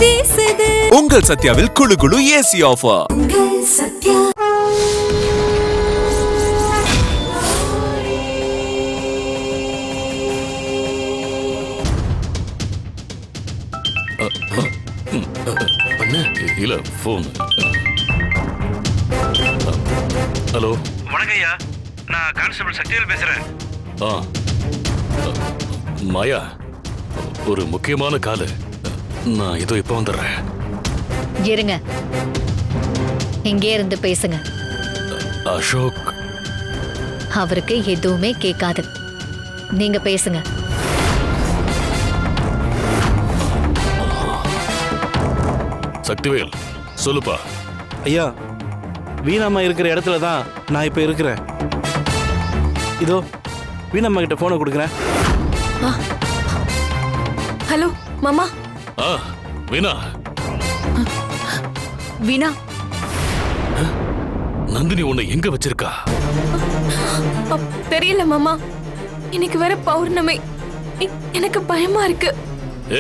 வீசுது. உங்கள் சத்யாவில் குளு குளு ஏசி ஆஃபர். சத்யா. இல்ல போன். ஹலோ, வணக்கம் ஐயா, நான் கான்ஸ்டபிள் சக்திவேல் பேசுறேன். மாயா, ஒரு முக்கியமான காலு. நான் இதோ இப்ப வந்துடுறேன். இருங்க, இங்கே இருந்து பேசுங்க. அசோக் அவருக்கு எதுவுமே கேட்காது, நீங்க பேசுங்க. சக்திவேல், சொல்லுப்பா. ஐயா, வீணாம்மா இருக்கிற இடத்துல தான் நான் இப்போ இருக்கிறேன். இதோ வீணாம்மா கிட்ட போனை கொடுக்குறேன். ஹலோ மாமா. வீணா. வீணா, நந்தினி உன்னை எங்க வச்சிருக்கா? தெரியல மாமா, இன்னைக்கு வேற பௌர்ணமி, எனக்கு பயமா இருக்கு.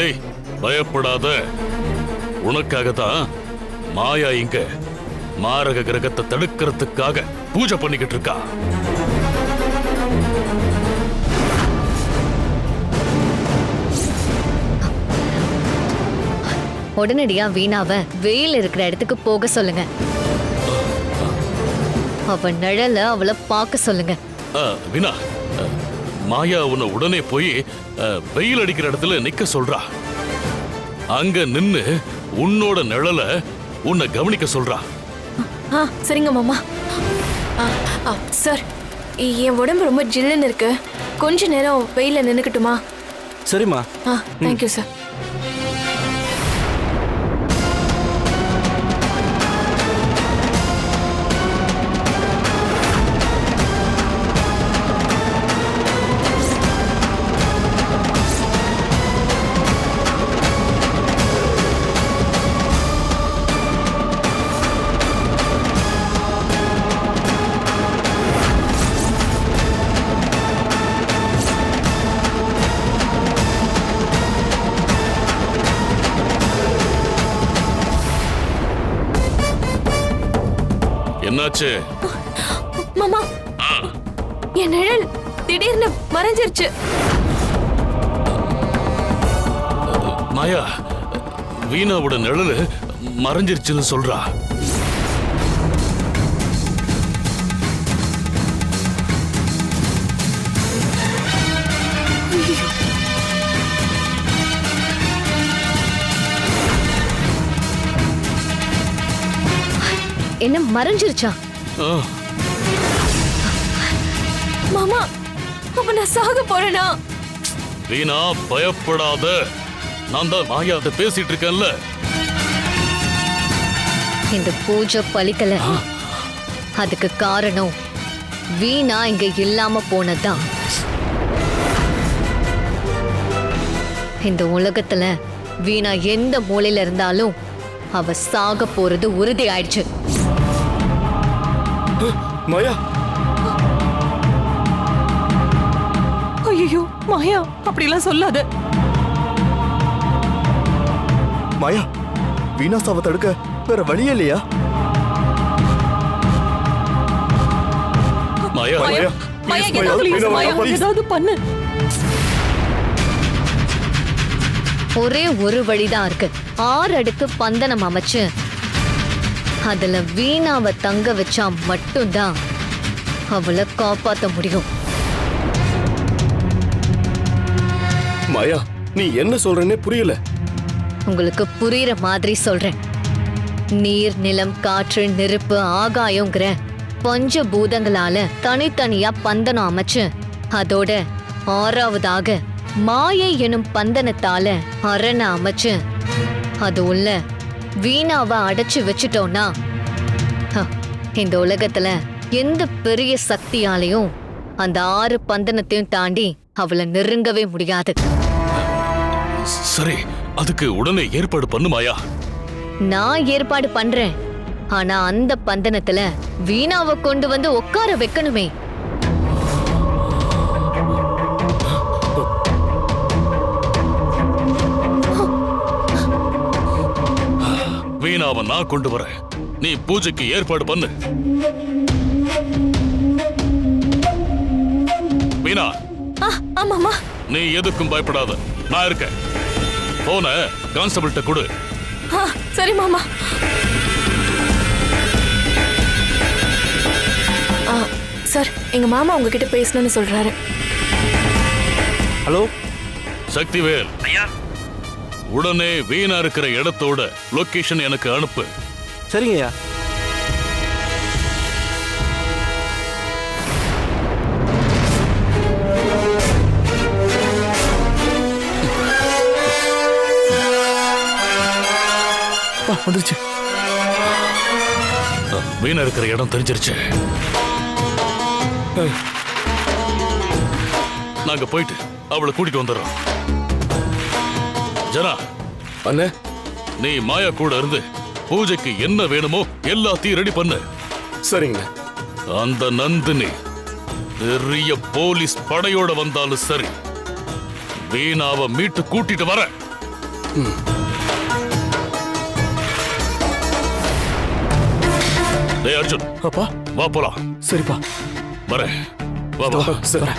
ஏய், பயப்படாத. உனக்காகத்தான் மாயா இங்க மாரக கிரகத்தை தடுக்கிறதுக்காக பூஜை பண்ணிக்கிட்டு இருக்கா. உடனடியா வீணாவை வெயில் இருக்கிற இடத்துக்கு போக சொல்லுங்க. அவ நிழல அவளை பார்க்க சொல்லுங்க. வீணா, மாயா உன்னை உடனே போய் வெயில் அடிக்கிற இடத்துல நிக்க சொல்றா. அங்க நின்னு உன்னோட நிழல உன்னை கவனிக்க சொல்றா. சரிங்க மாமா. சார், என் உடம்பு ரொம்ப ஜில்லுன்னு இருக்கு, கொஞ்ச நேரம் வெயில நின்னுக்கட்டுமா? சரிம்மா. Thank you sir. என்னாச்சு மாமா? என் நிழல் திடீர்னு மறைஞ்சிருச்சு. மாயா, வீணாவோட நிழல் மறைஞ்சிருச்சுன்னு சொல்றா. என்ன மறைஞ்சிருச்சா? மாமா, அப்ப நான் சாக போறேனா? வீணா, பயப்படாத. நான் தான் மாயா பேசிட்டு இருக்கேன்ல. இந்த பூஜை பலிக்கல. அதுக்கு காரணம் வீணா இங்க இல்லாம போனதுதான். இந்த உலகத்துல வீணா எந்த மூலையில இருந்தாலும் அவ சாக போறது உறுதி ஆயிடுச்சு. மாயா. ஐயோ மாயா, அப்படிலாம் சொல்லாத. மாயா, வீணா சாவ தடுக்க வேற வழியே இல்லையா? மாயா, மாயா, ஏதாவது பண்ணு. ஒரே ஒரு வழிதான் இருக்கு. 6 அடுக்கு பந்தனம் அமைச்சு அதுல வீணாவை தங்க வச்சா மட்டும்தான் அவளை காப்பாத்த முடியும். மாயா, நீ என்ன சொல்றேன்னே புரியல. உங்களுக்கு புரியுற மாதிரி சொல்றேன். நீர், நிலம், காற்று, நெருப்பு, ஆகாயங்கிற பஞ்சபூதங்களால தனித்தனியா பந்தனம் அமைச்சு அதோட 6வதாக மாயை எனும் பந்தனத்தால அரணை அமைச்சு அது உள்ள வீணாவை அடைச்சு வச்சுட்டோம்னா இந்த உலகத்துல எந்த பெரிய சக்தியாலையும் அந்த 6 பந்தனத்தையும் தாண்டி அவளை நெருங்கவே முடியாது. சரி, அதுக்கு உடனே ஏற்பாடு பண்ணு மாயா. நான் ஏற்பாடு பண்றேன். ஆனா அந்த பந்தனத்துல வீணாவை கொண்டு வந்து உட்கார வைக்கணுமே. வீணாவை நான் கொண்டு வரேன். நீ பூஜைக்கு ஏற்பாடு பண்ணு. வீணா, ஆமாமா. நீ எதுக்கும் பயப்படாத, நான் இருக்கேன். போன கான்ஸ்டபிள்கிட்ட கொடு. சரி மாமா. சார், எங்க மாமா உங்ககிட்ட பேசணும்னு சொல்றாரு. ஹலோ சக்திவேல், ஐயா, உடனே வீணா இருக்கிற இடத்தோட லொகேஷன் எனக்கு அனுப்பு. சரிங்கய்யா. வந்துருச்சு. வீணா இருக்கிற இடம் தெரிஞ்சிருச்சு. நாங்க போயிட்டு அவளை கூட்டிட்டு வந்துடுறோம். ஜனா அண்ணே, நீ மாயா கூட இருந்து பூஜைக்கு என்ன வேணுமோ எல்லாத்தையும் ரெடி பண்ணு. சரிங்க. அந்த நந்தினி பெரிய போலீஸ் படையோட வந்தாலும் சரி, வீணாவை மீட்டு கூட்டிட்டு வர. டேய் அர்ஜுன், அப்பா, வா போலாம். சரிப்பா. வரேன். வா வா. சரி.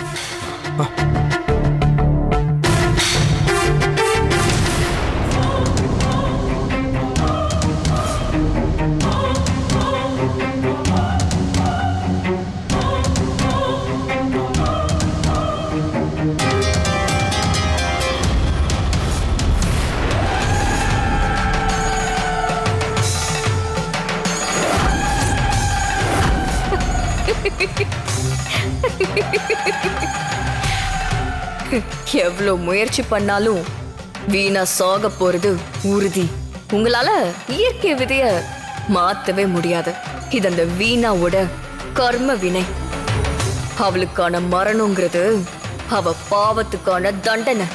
எவ்வளவு முயற்சி பண்ணாலும் வீணா சாக போறது உறுதி. உங்களால இயற்கை விதைய மாத்தவே முடியாது. இது அந்த வீணாவோட கர்ம வினை. அவளுக்கான மரணங்கிறது அவ பாவத்துக்கான தண்டனை.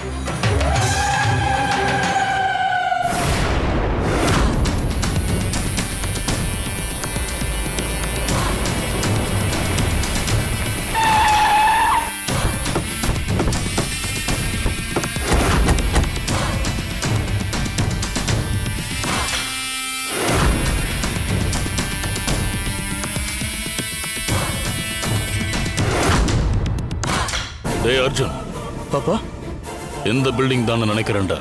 டேய் அர்ஜுன், பாப்பா, இந்த பில்டிங் தான் நினைக்கிறேன்டா.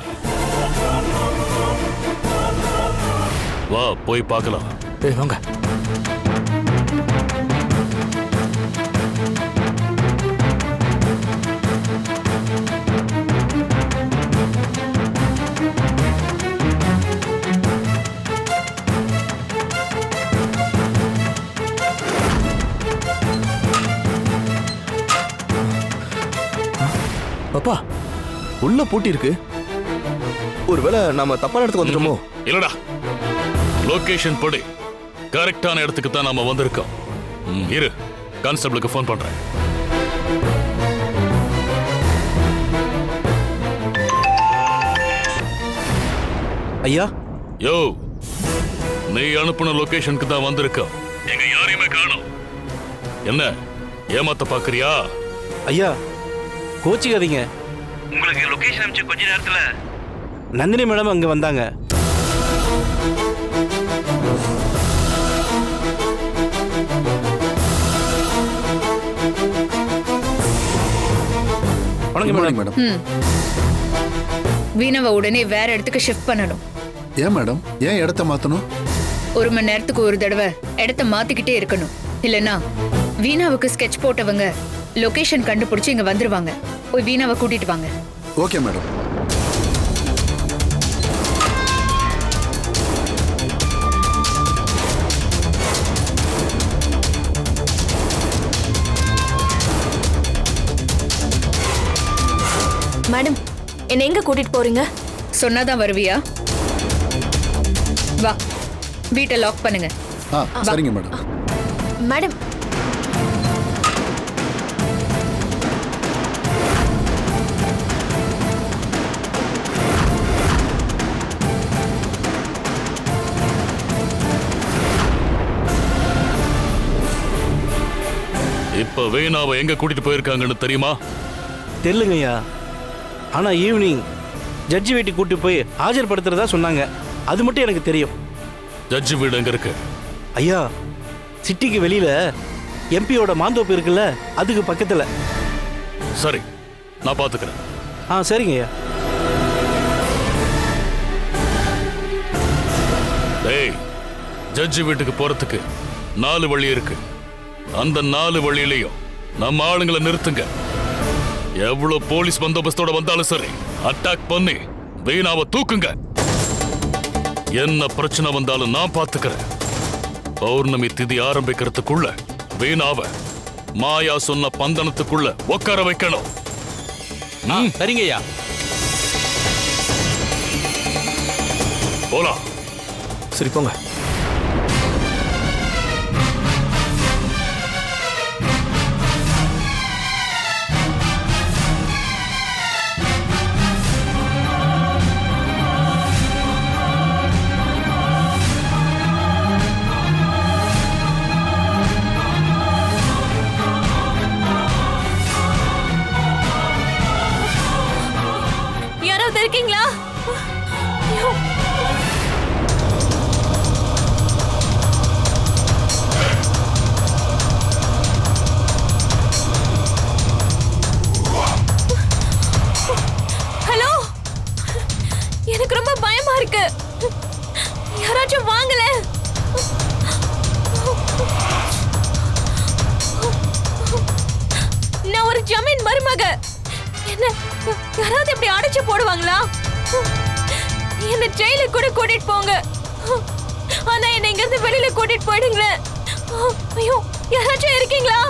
வா போய் பார்க்கலாம். ஏய் வாங்க. அப்பா, உள்ள பூட்டி இருக்கு. ஒருவேளை நாம தப்பான இடத்துக்கு வந்துட்டோமோ? இல்லடா, லொகேஷன் படி கரெக்டான இடத்துக்கு தான் நாம வந்திருக்கோம். இரு, கான்ஸ்டபிளுக்கு ஃபோன் பண்றேன். ஐயா, யோ, நீ அனுப்புன லொகேஷனுக்கு தான் வந்திருக்கோம். எங்க யாரையுமே காணோம். என்ன ஏமாத்த பாக்குறியா? ஐயா கோச்சிக்காதீங்க. உங்களுக்கு லொகேஷன் அனுப்பிச்சு கொஞ்ச நேரத்துல நந்தினி மேடம் அங்க வந்தாங்க. வணக்கம் மேடம். வீணாவை உடனே வேற இடத்துக்கு ஷிஃப்ட் பண்ணணும். ஏன் மேடம், ஏன் இடத்த மாத்தணும்? 1 மணி நேரத்துக்கு ஒரு தடவை இடத்த மாத்திக்கிட்டே இருக்கணும். இல்லனா வீணாவுக்கு ஸ்கெட்ச் போட்டவங்க லொகேஷன் கண்டுபிடிச்சு இங்க வந்துருவாங்க. போய் வீணாவை கூட்டிட்டு வாங்க. Okay madam. மேடம், என்ன எங்க கூட்டிட்டு போறீங்க? சொன்னாதான் வருவியா? வா, வீட்டை லாக் பண்ணுங்க. சரிங்க மேடம். மேடம், இப்ப வீணாவை எங்க கூட்டிட்டு போயிருக்காங்கன்னு தெரியுமா? தெரியலங்கய்யா. ஆனா ஈவினிங் ஜட்ஜி வீட்டுக்கு கூட்டி போய் ஆஜர்படுத்துறதா சொன்னாங்க. அது மட்டும் எனக்கு தெரியும். ஜட்ஜு வீடு எங்க இருக்கு? ஐயா சிட்டிக்கு வெளியில எம்பியோட மாந்தோப்பு இருக்குல்ல, அதுக்கு பக்கத்துல. சரி, நான் பாத்துக்கிறேன். சரிங்க ஐயா. டேய், ஜட்ஜு வீட்டுக்கு போறதுக்கு 4 வழி இருக்கு. அந்த 4 வழியிலையும் நம்ம ஆளுங்களை நிறுத்துங்க. எவ்வளவு போலீஸ் பந்தோபஸ்தோட வந்தாலும் சரி, அட்டாக் பண்ணி வீணாவை தூக்குங்க. என்ன பிரச்சனை வந்தாலும் நான் பாத்துக்கிறேன். பௌர்ணமி திதி ஆரம்பிக்கிறதுக்குள்ள வீணாவை மாயா சொன்ன பந்தனத்துக்குள்ள உட்கார வைக்கணும். சரிங்க ஐயா. போலாம். சரி போங்க. யாராவது இருக்கீங்களா? ஐயோ. ஹலோ, எனக்கு ரொம்ப பயமா இருக்கு. யாராச்சும் வாங்கல. நான் ஒரு ஜமீன் மருமக. என்ன யாராவது இப்படி அடைச்சு போடுவாங்களா? என்ன ஜெயிலுக்கு கூட கூட்டிட்டு போங்க. ஆனா என்ன இங்க இருந்து வெளியில கூட்டிட்டு போயிடுங்களேன். ஐயோ, யாராச்சும் இருக்கீங்களா?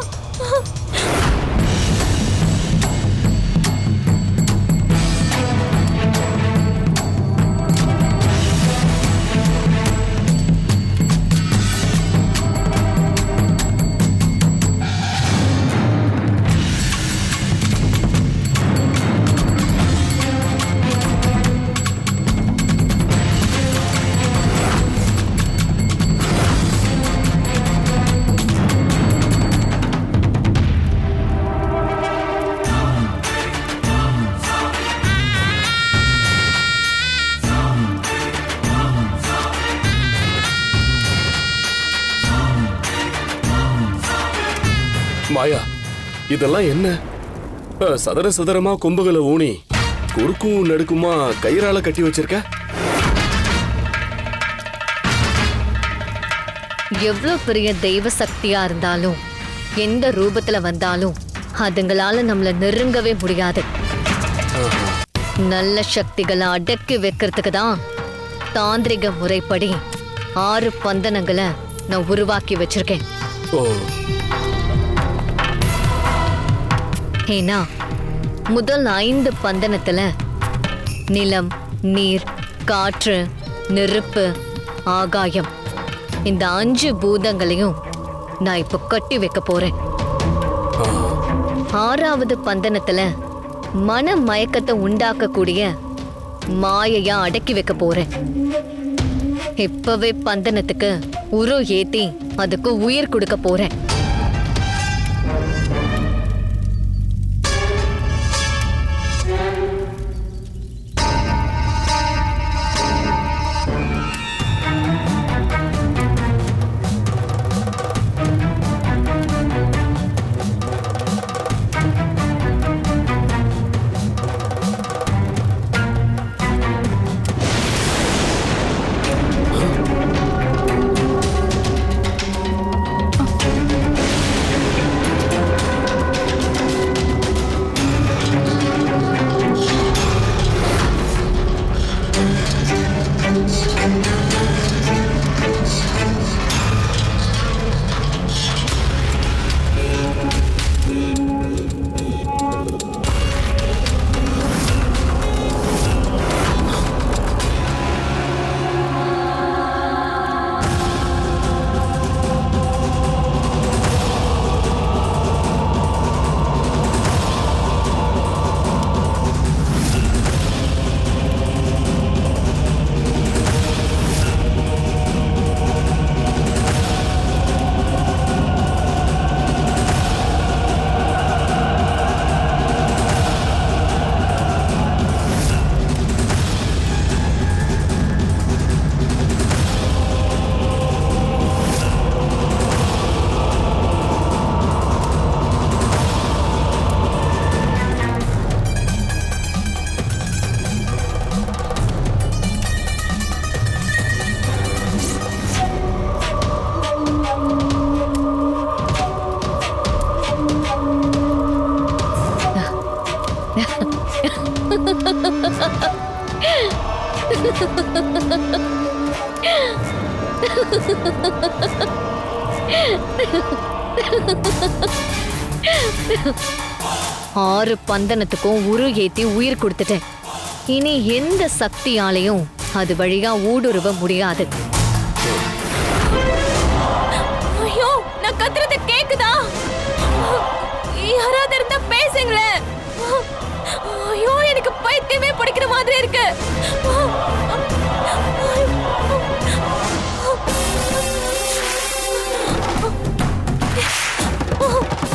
மாயா, இதெல்லாம் என்ன? சதர சதரமா கொம்புகளை ஊனி குறுக்கும் நடுக்குமா கயிறால கட்டி வச்சிருக்க. எவ்வளவு பெரிய தெய்வ சக்தியா இருந்தாலும் எந்த ரூபத்துல வந்தாலும் அதுங்களால நம்மள நெருங்கவே முடியாது. நல்ல சக்திகளை அடக்கி வைக்கிறதுக்கு தான் தாந்திரிக முறைப்படி 6 பந்தனங்களை நான் உருவாக்கி வச்சிருக்கேன். ஏன்னா முதல் 5 பந்தனத்துல நிலம், நீர், காற்று, நெருப்பு, ஆகாயம் இந்த 5 பூதங்களையும் நான் இப்ப கட்டி வைக்க போறேன். 6வது பந்தனத்துல மன மயக்கத்தை உண்டாக்கக்கூடிய மாயையா அடக்கி வைக்க போறேன். இப்பவே பந்தனத்துக்கு உரு ஏத்தி அதுக்கு உயிர் கொடுக்க போறேன். ஆறு பந்தனத்துக்கும் உரு ஏத்தி உயிர் கொடுத்துட்டேன். இனி எந்த சக்தியாலையும் அது வழியா ஊடுருவ முடியாது. ஐயோ, நான் கத்துறது கேக்குதா? யாராவது இருந்தா பேசுங்களேன். ஐயோ, எனக்கு பைத்தியமே பிடிக்கிற மாதிரி இருக்கு.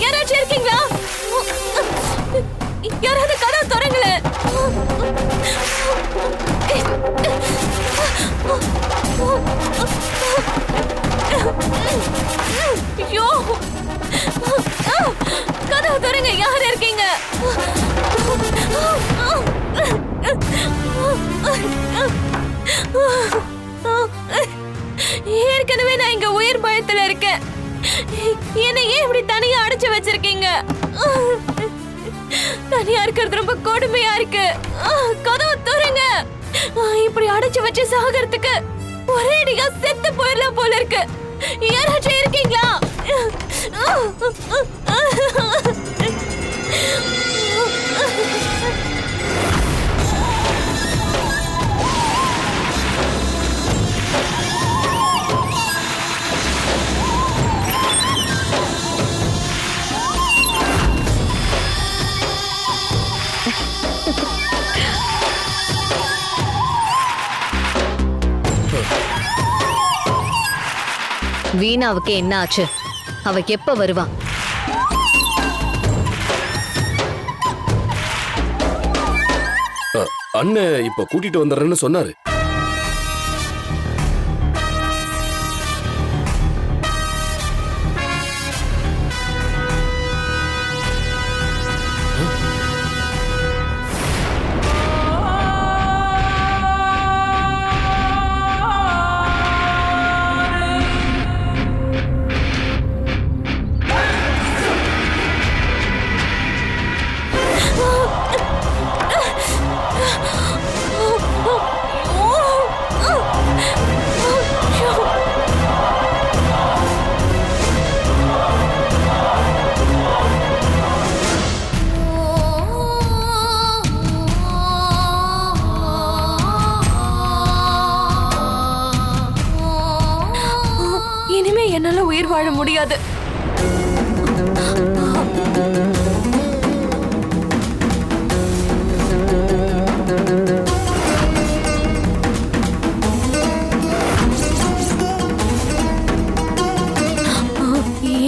யாராச்சும் இருக்கீங்களா? யாராவது கதவை திறங்களேன். ஐயோ, கதவை திறங்க. யார் இருக்கீங்க? ஏற்கனவே நான் இங்க உயிர் பயத்துல இருக்கேன். என்னை ஏன் இப்படி தனியா அடைச்சு வச்சிருக்கீங்க? தனியா இருக்கிறது ரொம்ப கொடுமையா இருக்கு. கதவை திறங்க. இப்படி அடைச்சு வச்சு சாகிறதுக்கு ஒரேடியா செத்து போயிடலாம் போல இருக்கு. யாராச்சும் இருக்கீங்களா? வீணாவுக்கு என்ன ஆச்சு? அவ எப்ப வருவா? அண்ணன் இப்ப கூட்டிட்டு வந்துடுறேன்னு சொன்னாரு. இனிமே என்னால உயிர் வாழ முடியாது.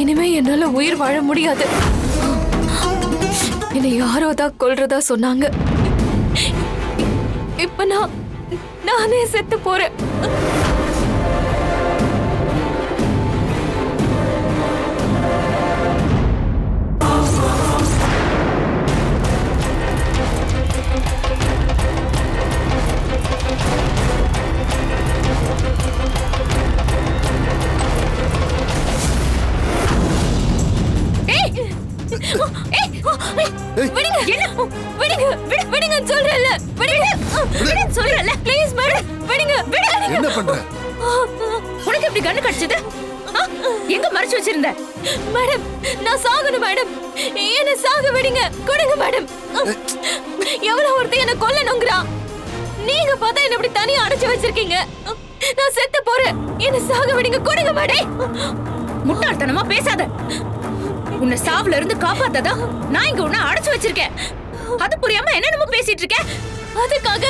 இனிமே என்னால உயிர் வாழ முடியாது. என்னை யாரோ தான் கொல்றதா சொன்னாங்க. இப்ப நானே செத்து போறேன். என்ன பண்ற? உனக்கு எப்படி கண்ணு கடிச்சது? எங்க மறைச்சு வச்சிருந்த? மேடம், நான் சாகணும் மேடம். என்ன சாக விடுங்க. கொடுங்க மேடம். எவ்வளவு ஒருத்தர் என்ன கொல்லணுங்கிறா. நீங்க பார்த்தா என்ன இப்படி தனியா அடைச்சு வச்சிருக்கீங்க. நான் செத்து போறேன். என்ன சாக விடுங்க. கொடுங்க மேடம். முட்டாள்தனமா பேசாத. உன்னை சாவுல இருந்து காப்பாத்ததா நான் இங்க உன்னை அடைச்சு வச்சிருக்கேன். அது புரியாம என்னென்னமோ பேசிட்டு இருக்க. அதுக்காக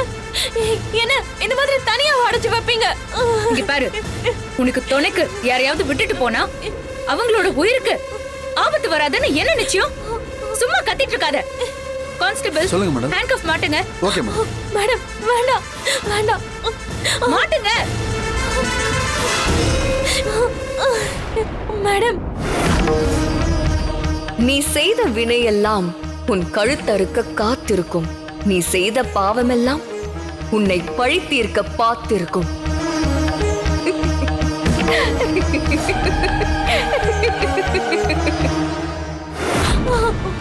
என்ன இந்த மாதிரி தனியா அடைச்சு வைப்பீங்க? இங்க பாரு, உனக்கு துணைக்கு யாரையாவது விட்டுட்டு போனா அவங்களோட உயிருக்கு ஆபத்து வராதுன்னு என்ன நிச்சயம்? சும்மா கத்திட்டு இருக்காத. கான்ஸ்டபிள், சொல்லுங்க மேடம். ஹேண்ட்கஃப் மாட்டுங்க. Okay madam. மேடம், வேண்டாம் வேண்டாம். மாட்டுங்க மேடம். நீ செய்த வினையெல்லாம் உன் கழுத்தறுக்க காத்திருக்கும். நீ செய்த பாவமெல்லாம் உன்னை பழி தீர்க்க பார்த்திருக்கும்.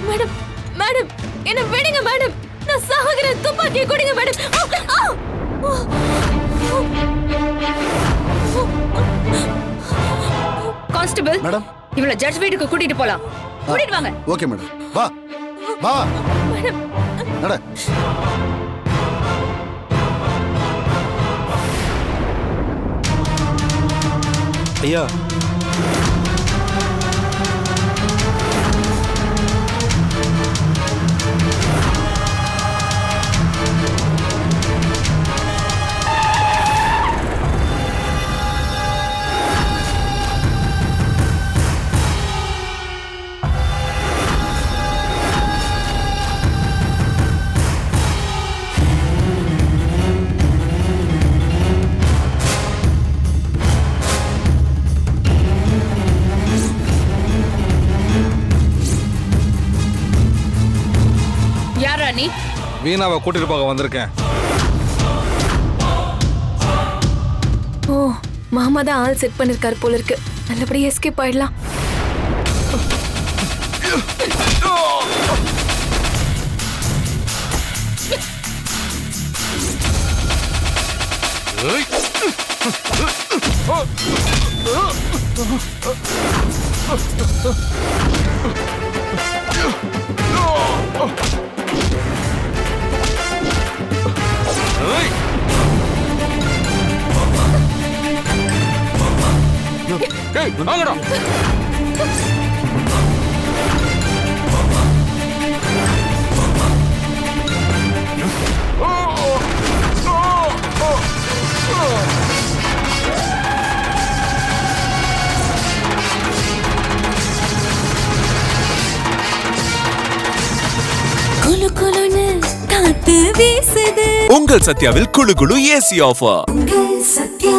மேடம், மேடம், என்ன விடுங்க மேடம். நான் சாகுறேன். துப்பாக்கி கொடுங்க மேடம். ராகுல் மேடம். இவள ஜட்ஜ் வீட்டுக்கு கூட்டிட்டு போலாம். கூட்டிட்டு வாங்க. Okay madam. வா வா நட. ஐயா யாரா நீ? வீணாவை கூட்டிட்டு போக வந்திருக்கேன். ஓ மாமா தான் ஆள் செட் பண்ணிருக்காரு போல இருக்கு. நல்லபடியா எஸ்கேப் ஆயிடலாம். வாங்கடா. குலு குலுன்னு காத்து வீசுது. உங்கள் சத்யாவில் குளு குளு ஏசி ஆஃபர். சத்யா